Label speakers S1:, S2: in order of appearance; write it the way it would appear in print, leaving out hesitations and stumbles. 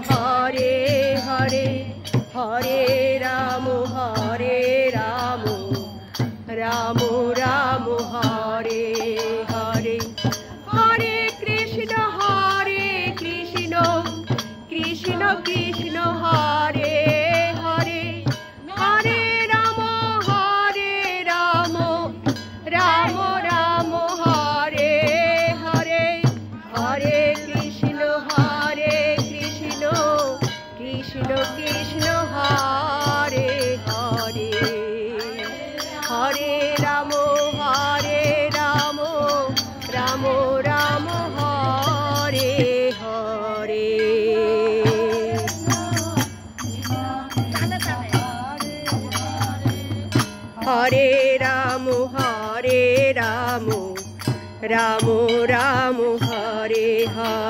S1: Hare Hare, Hare Ram Ram Ram Hare Hare, Hare Krishna Krishna Krishna Hare Hare, Hare Ram Ram Ram Hare Hare, Hare Krishna Krishna Krishna Hare Hare, Hare Ram Ram Ram Hare Hare. Hare Ram Ram Ram Hare Hare.